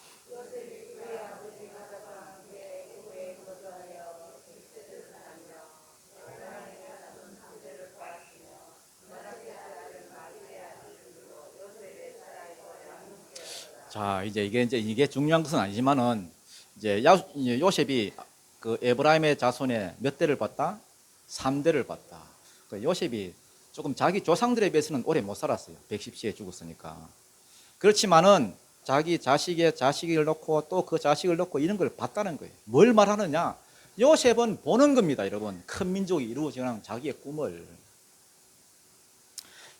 자, 이게 중요한 것은 아니지만은 이제 요셉이 그 에브라임의 자손의 몇 대를 봤다? 3대를 봤다. 그 요셉이 조금 자기 조상들에 비해서는 오래 못 살았어요. 110세에 죽었으니까. 그렇지만은 자기 자식의 자식을 놓고 또 그 자식을 놓고 이런 걸 봤다는 거예요. 뭘 말하느냐? 요셉은 보는 겁니다, 여러분. 큰 민족이 이루어지는 자기의 꿈을.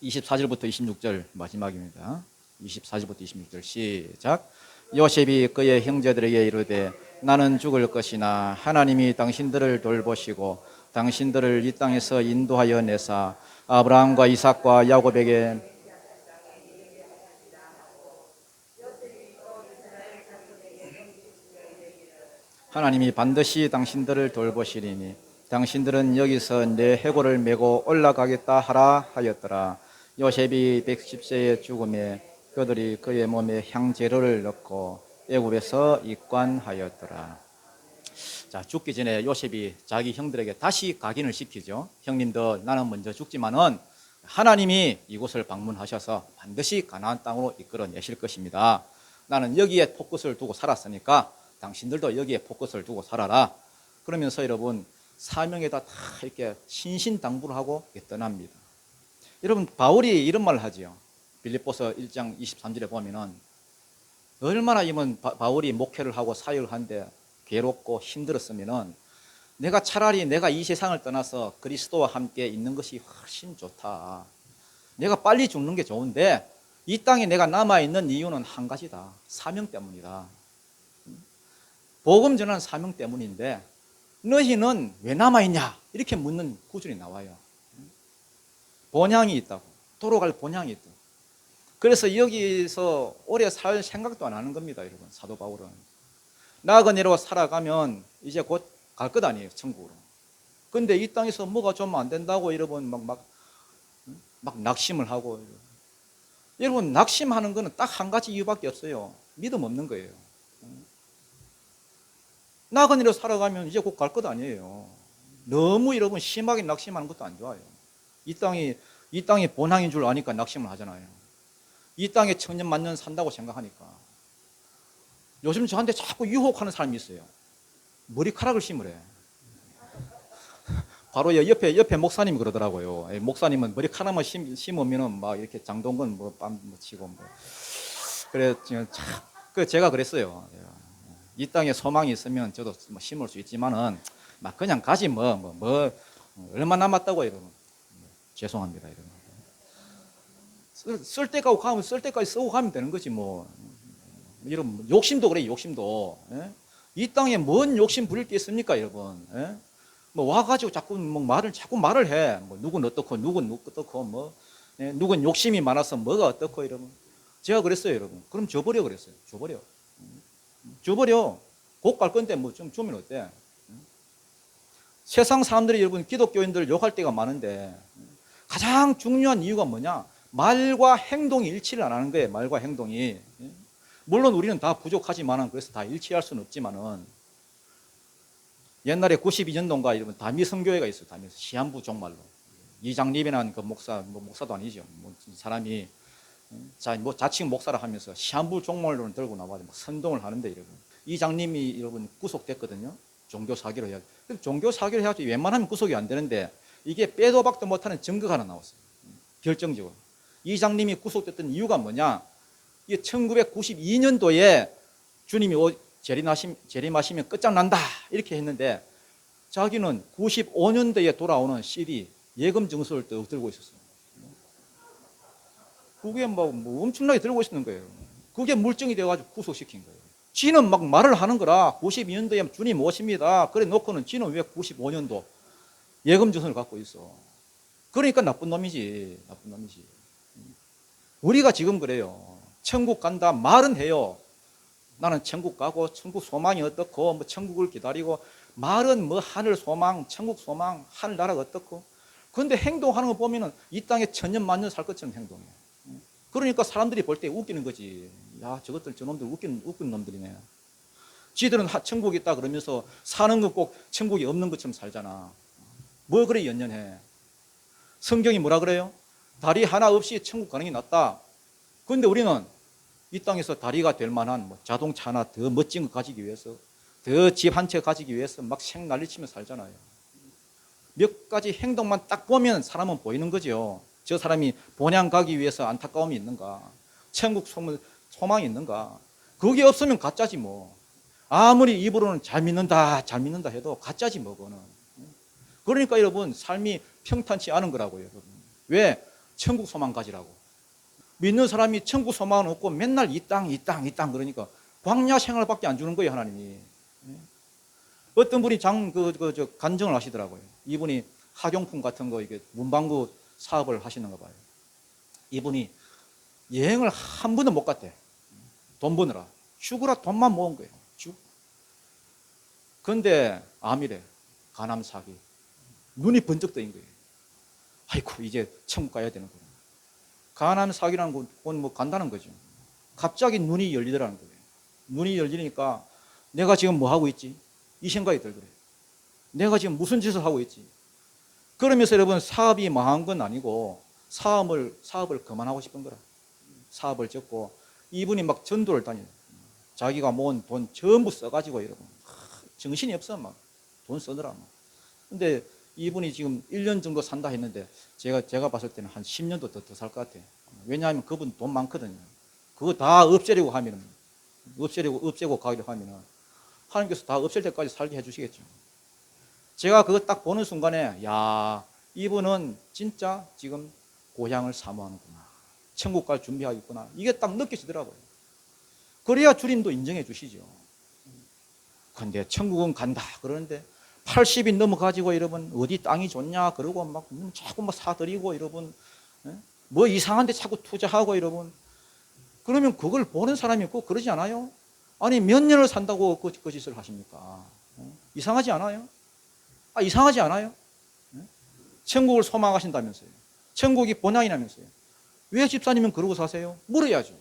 24절부터 26절 마지막입니다. 24절부터 26절 시작. 요셉이 그의 형제들에게 이르되 나는 죽을 것이나 하나님이 당신들을 돌보시고 당신들을 이 땅에서 인도하여 내사 아브라함과 이삭과 야곱에게 하나님이 반드시 당신들을 돌보시리니 당신들은 여기서 내 해골을 메고 올라가겠다 하라 하였더라. 요셉이 110세의 죽음에 그들이 그의 몸에 향재료를 넣고 애굽에서 입관하였더라. 자, 죽기 전에 요셉이 자기 형들에게 다시 각인을 시키죠. 형님들 나는 먼저 죽지만은 하나님이 이곳을 방문하셔서 반드시 가나안 땅으로 이끌어 내실 것입니다. 나는 여기에 포커스를 두고 살았으니까 당신들도 여기에 포커스를 두고 살아라. 그러면서 여러분 사명에다 다 이렇게 신신당부를 하고 떠납니다. 여러분 바울이 이런 말을 하지요. 빌립보서 1장 23절에 보면은 얼마나 이번 바울이 목회를 하고 사역을 하는데 괴롭고 힘들었으면은 내가 차라리 내가 이 세상을 떠나서 그리스도와 함께 있는 것이 훨씬 좋다. 내가 빨리 죽는 게 좋은데 이 땅에 내가 남아있는 이유는 한 가지다. 사명 때문이다. 복음 전하는 사명 때문인데 너희는 왜 남아있냐? 이렇게 묻는 구절이 나와요. 본향이 있다고. 돌아갈 본향이 있다고. 그래서 여기서 오래 살 생각도 안 하는 겁니다, 여러분. 사도 바울은. 나그네로 살아가면 이제 곧 갈 것 아니에요, 천국으로. 근데 이 땅에서 뭐가 좀 안 된다고 여러분 막 낙심을 하고. 여러분, 낙심하는 거는 딱 한 가지 이유밖에 없어요. 믿음 없는 거예요. 나그네로 살아가면 이제 곧 갈 것 아니에요. 너무 여러분 심하게 낙심하는 것도 안 좋아요. 이 땅이 본향인 줄 아니까 낙심을 하잖아요. 이 땅에 천년 만년 산다고 생각하니까. 요즘 저한테 자꾸 유혹하는 사람이 있어요. 머리카락을 심으래. 바로 옆에 목사님이 그러더라고요. 목사님은 머리카락만 심으면은 막 이렇게 장동건 빰 치고 그래 제가 그랬어요. 이 땅에 소망이 있으면 저도 심을 수 있지만은 막 그냥 가지 얼마 남았다고 이러면 죄송합니다 이러면. 쓸 때까지 가면 쓸 때까지 쓰고 가면 되는 거지 뭐. 이런 욕심도 그래 욕심도. 예? 이 땅에 뭔 욕심 부릴 게 있습니까 여러분? 예? 뭐 와가지고 자꾸 자꾸 말을 해. 뭐 누군 어떻고 누군 어떻고 예? 누군 욕심이 많아서 뭐가 어떻고 이러면 제가 그랬어요 여러분. 그럼 줘버려 그랬어요. 줘버려. 곧 갈 건데 뭐 좀 주면 어때? 세상 사람들이 여러분 기독교인들 욕할 때가 많은데 가장 중요한 이유가 뭐냐? 말과 행동이 일치를 안 하는 거예요. 말과 행동이. 물론 우리는 다 부족하지만은 그래서 다 일치할 수는 없지만은 옛날에 92년도인가 이러면 다미성교회가 있어요. 다미 시한부 종말로 이장립이라는 그 목사 뭐 목사도 아니죠. 뭐 사람이 뭐 자칭 목사라 하면서 시한부 종말론을 들고 나와서 선동을 하는데 여러분 이장님이 여러분 구속됐거든요. 종교 사기로 해야 종교 사기로 해야지 웬만하면 구속이 안 되는데 이게 빼도 박도 못하는 증거가 하나 나왔어요. 결정적으로 이장님이 구속됐던 이유가 뭐냐? 이게 1992년도에 주님이 재림하시면 끝장난다 이렇게 했는데 자기는 95년도에 돌아오는 CD 예금 증서를 들고 있었어요. 그게 뭐 엄청나게 들고 있었는 거예요. 그게 물증이 돼가지고 구속시킨 거예요. 지는 막 말을 하는 거라 92년도에 주님 오십니다. 그래 놓고는 지는 왜 95년도 예금 증서를 갖고 있어? 그러니까 나쁜 놈이지. 나쁜 놈이지. 우리가 지금 그래요. 천국 간다 말은 해요. 나는 천국 가고 천국 소망이 어떻고 뭐 천국을 기다리고 말은 뭐 하늘 소망, 천국 소망, 하늘나라가 어떻고 그런데 행동하는 거 보면은 이 땅에 천년 만년 살 것처럼 행동해. 그러니까 사람들이 볼 때 웃기는 거지. 야, 저놈들 웃긴 놈들이네. 지들은 천국이 있다 그러면서 사는 건 꼭 천국이 없는 것처럼 살잖아. 뭐 그래 연연해. 성경이 뭐라 그래요? 다리 하나 없이 천국 가는 게 낫다. 그런데 우리는 이 땅에서 다리가 될 만한 뭐 자동차 하나 더 멋진 거 가지기 위해서 더 집 한 채 가지기 위해서 막 생난리치며 살잖아요. 몇 가지 행동만 딱 보면 사람은 보이는 거죠. 저 사람이 본향 가기 위해서 안타까움이 있는가? 천국 소망이 있는가? 그게 없으면 가짜지 뭐. 아무리 입으로는 잘 믿는다 해도 가짜지 뭐 그거는. 그러니까 여러분 삶이 평탄치 않은 거라고요. 여러분. 왜? 천국 소망 가지라고. 믿는 사람이 천국 소망은 없고 맨날 이 땅 그러니까 광야 생활밖에 안 주는 거예요 하나님이. 어떤 분이 간증을 하시더라고요. 이분이 학용품 같은 거 이게 문방구 사업을 하시는가 봐요. 이분이 여행을 한 번도 못 갔대. 돈 버느라. 죽으라 돈만 모은 거예요. 그런데 암이래. 간암 사기. 눈이 번쩍 뜨인 거예요. 아이고 이제 천국 가야 되는구나. 간암 사기라는 건 뭐 간다는 거죠. 갑자기 눈이 열리더라는 거예요. 눈이 열리니까 내가 지금 뭐 하고 있지? 이 생각이 들더래요. 내가 지금 무슨 짓을 하고 있지? 그러면서 여러분 사업이 망한 건 아니고 사업을 그만하고 싶은 거라. 사업을 접고 이분이 막 전도를 다녀요. 자기가 모은 돈 전부 써가지고 여러분 정신이 없어 막 돈 쓰느라 막. 근데 이분이 지금 1년 정도 산다 했는데 제가 봤을 때는 한 10년도 더 살 것 같아요. 왜냐하면 그분 돈 많거든요. 그거 다 없애고 가기로 하면은 하나님께서 다 없앨 때까지 살게 해주시겠죠. 제가 그거 딱 보는 순간에 야 이분은 진짜 지금 고향을 사모하는구나. 천국 갈 준비하고 있구나. 이게 딱 느껴지더라고요. 그래야 주님도 인정해 주시죠. 근데 천국은 간다 그러는데 80이 넘어가지고 여러분 어디 땅이 좋냐 그러고 막 자꾸 막 사들이고 여러분 뭐 이상한 데 자꾸 투자하고 여러분 그러면 그걸 보는 사람이 꼭 그러지 않아요? 아니 몇 년을 산다고 그 짓을 하십니까? 이상하지 않아요? 이상하지 않아요? 천국을 소망하신다면서요. 천국이 본향이라면서요. 왜 집사님은 그러고 사세요? 물어야죠.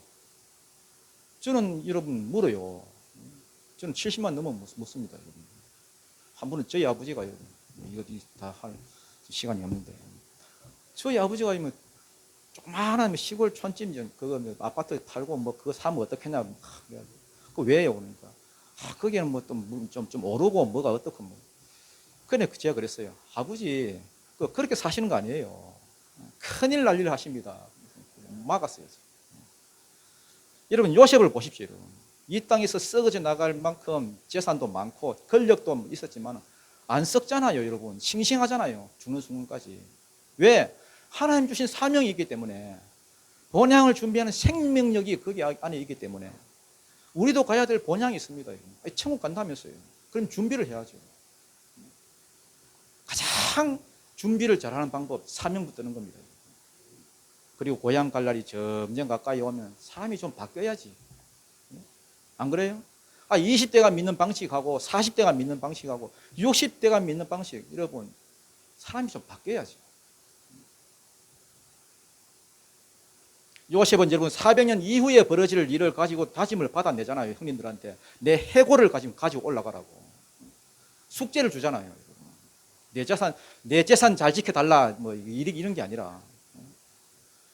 저는 여러분 물어요. 저는 70만 넘으면 묻습니다. 여러분. 한 분은 저희 아버지가 여러분 이거 다 할 시간이 없는데 저희 아버지가 뭐 조그마한 시골 촌집 그거 아파트 팔고 뭐 그거 사면 어떻겠냐 그 왜요 그러니까 거기는 뭐 좀 오르고 뭐가 어떻고 뭐 근데 제가 그랬어요. 아버지 그렇게 사시는 거 아니에요. 큰일 날 일을 하십니다. 막았어요. 여러분 요셉을 보십시오. 여러분. 이 땅에서 썩어져 나갈 만큼 재산도 많고 권력도 있었지만 안 썩잖아요. 여러분 싱싱하잖아요. 죽는 순간까지. 왜? 하나님 주신 사명이 있기 때문에 본향을 준비하는 생명력이 거기 안에 있기 때문에 우리도 가야 될 본향이 있습니다. 여러분. 천국 간다면서요. 그럼 준비를 해야죠. 가장 준비를 잘하는 방법 사명 붙드는 겁니다. 그리고 고향 갈 날이 점점 가까이 오면 사람이 좀 바뀌어야지. 안 그래요? 20대가 믿는 방식하고 40대가 믿는 방식하고 60대가 믿는 방식, 여러분 사람이 좀 바뀌어야지. 요셉은 여러분 400년 이후에 벌어질 일을 가지고 다짐을 받아내잖아요. 형님들한테 내 해고를 가지고 올라가라고 숙제를 주잖아요. 내 재산 잘 지켜달라 뭐 이런 게 아니라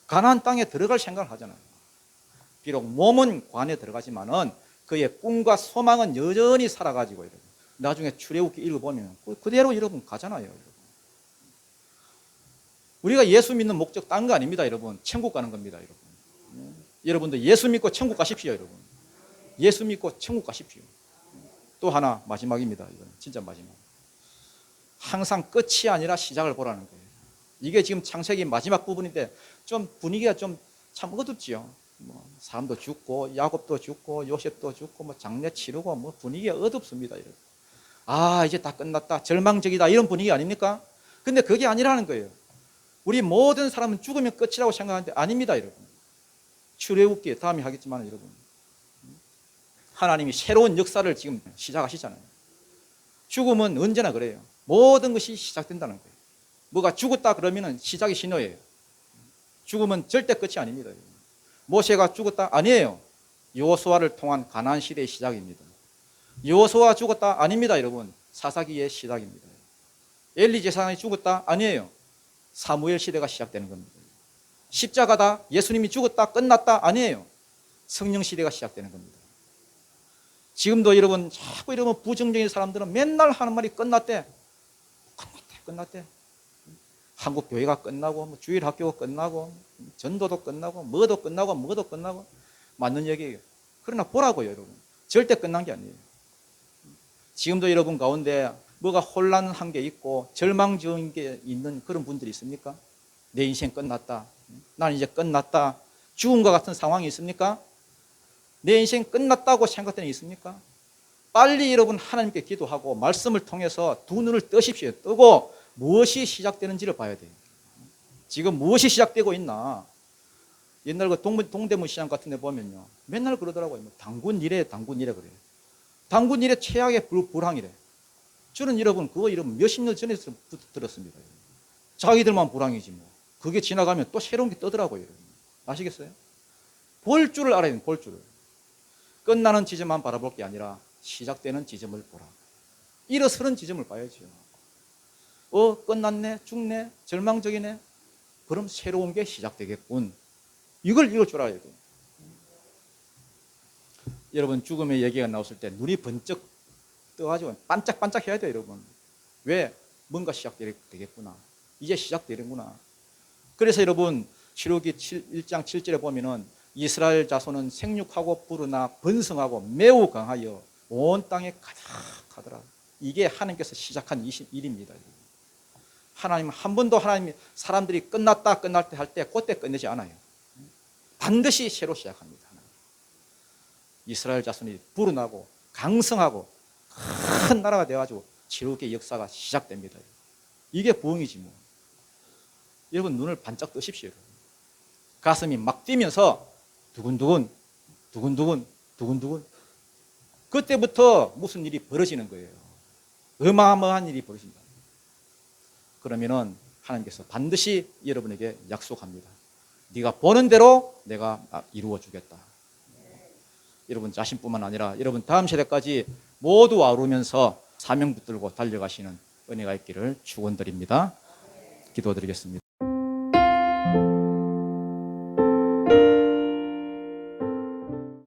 가나안 땅에 들어갈 생각을 하잖아요. 비록 몸은 관에 들어가지만은 그의 꿈과 소망은 여전히 살아가지고 여러분. 나중에 출애굽기 읽어보면 그대로 여러분 가잖아요. 여러분. 우리가 예수 믿는 목적 딴 거 아닙니다. 여러분 천국 가는 겁니다. 여러분. 여러분도 예수 믿고 천국 가십시오. 여러분 예수 믿고 천국 가십시오. 또 하나 마지막입니다. 이건 진짜 마지막. 항상 끝이 아니라 시작을 보라는 거예요. 이게 지금 창세기 마지막 부분인데 좀 분위기가 좀 참 어둡지요. 뭐 사람도 죽고 야곱도 죽고 요셉도 죽고 뭐 장례 치르고 뭐 분위기가 어둡습니다. 여러분. 이제 다 끝났다 절망적이다 이런 분위기 아닙니까? 근데 그게 아니라는 거예요. 우리 모든 사람은 죽으면 끝이라고 생각하는데 아닙니다. 여러분 출애굽기 다음에 하겠지만 여러분 하나님이 새로운 역사를 지금 시작하시잖아요. 죽음은 언제나 그래요. 모든 것이 시작된다는 거예요. 뭐가 죽었다 그러면 시작이 신호예요. 죽음은 절대 끝이 아닙니다. 모세가 죽었다 아니에요. 여호수아를 통한 가나안 시대의 시작입니다. 여호수아 죽었다 아닙니다. 여러분 사사기의 시작입니다. 엘리 제사장이 죽었다 아니에요. 사무엘 시대가 시작되는 겁니다. 십자가다 예수님이 죽었다 끝났다 아니에요. 성령 시대가 시작되는 겁니다. 지금도 여러분 자꾸 이러면 부정적인 사람들은 맨날 하는 말이 끝났대. 한국 교회가 끝나고 뭐 주일 학교가 끝나고 전도도 끝나고 뭐도 끝나고 맞는 얘기예요. 그러나 보라고요. 여러분 절대 끝난 게 아니에요. 지금도 여러분 가운데 뭐가 혼란한 게 있고 절망적인 게 있는 그런 분들이 있습니까? 내 인생 끝났다. 나는 이제 끝났다. 죽은 것 같은 상황이 있습니까? 내 인생 끝났다고 생각되는 게 있습니까? 빨리 여러분 하나님께 기도하고 말씀을 통해서 두 눈을 뜨십시오. 뜨고 무엇이 시작되는지를 봐야 돼요. 지금 무엇이 시작되고 있나? 옛날 그 동대문 시장 같은 데 보면요. 맨날 그러더라고요. 당군 이래 그래요. 당군 이래 최악의 불황이래. 저는 여러분 그거 여러분 몇십 년 전에 들었습니다. 자기들만 불황이지 뭐. 그게 지나가면 또 새로운 게 뜨더라고요. 여러분. 아시겠어요? 볼 줄을 알아야 돼요. 볼 줄을. 끝나는 지점만 바라볼 게 아니라 시작되는 지점을 보라. 일어서는 지점을 봐야죠. 끝났네, 죽네, 절망적이네. 그럼 새로운 게 시작되겠군. 이걸 읽을 줄 알아야 돼요. 여러분 죽음의 얘기가 나왔을 때 눈이 번쩍 떠가지고 반짝반짝 해야 돼요. 여러분 왜? 뭔가 시작되겠구나. 이제 시작되는구나. 그래서 여러분 출애굽기 1장 7절에 보면은 이스라엘 자손은 생육하고 부르나 번성하고 매우 강하여 온 땅에 가득하더라. 이게 하나님께서 시작한 일입니다. 하나님 한 번도 하나님이 사람들이 끝났다 끝날 때 할 때 그때 끝내지 않아요. 반드시 새로 시작합니다. 이스라엘 자손이 불어나고 강성하고 큰 나라가 되어가지고 지옥의 역사가 시작됩니다. 이게 부흥이지 뭐. 여러분 눈을 반짝 뜨십시오. 여러분. 가슴이 막 뛰면서 두근두근 그때부터 무슨 일이 벌어지는 거예요. 어마어마한 일이 벌어진다. 그러면은 하나님께서 반드시 여러분에게 약속합니다. 네가 보는 대로 내가 이루어 주겠다. 여러분 자신뿐만 아니라 여러분 다음 세대까지 모두 아우르면서 사명 붙들고 달려가시는 은혜가 있기를 축원드립니다. 기도드리겠습니다.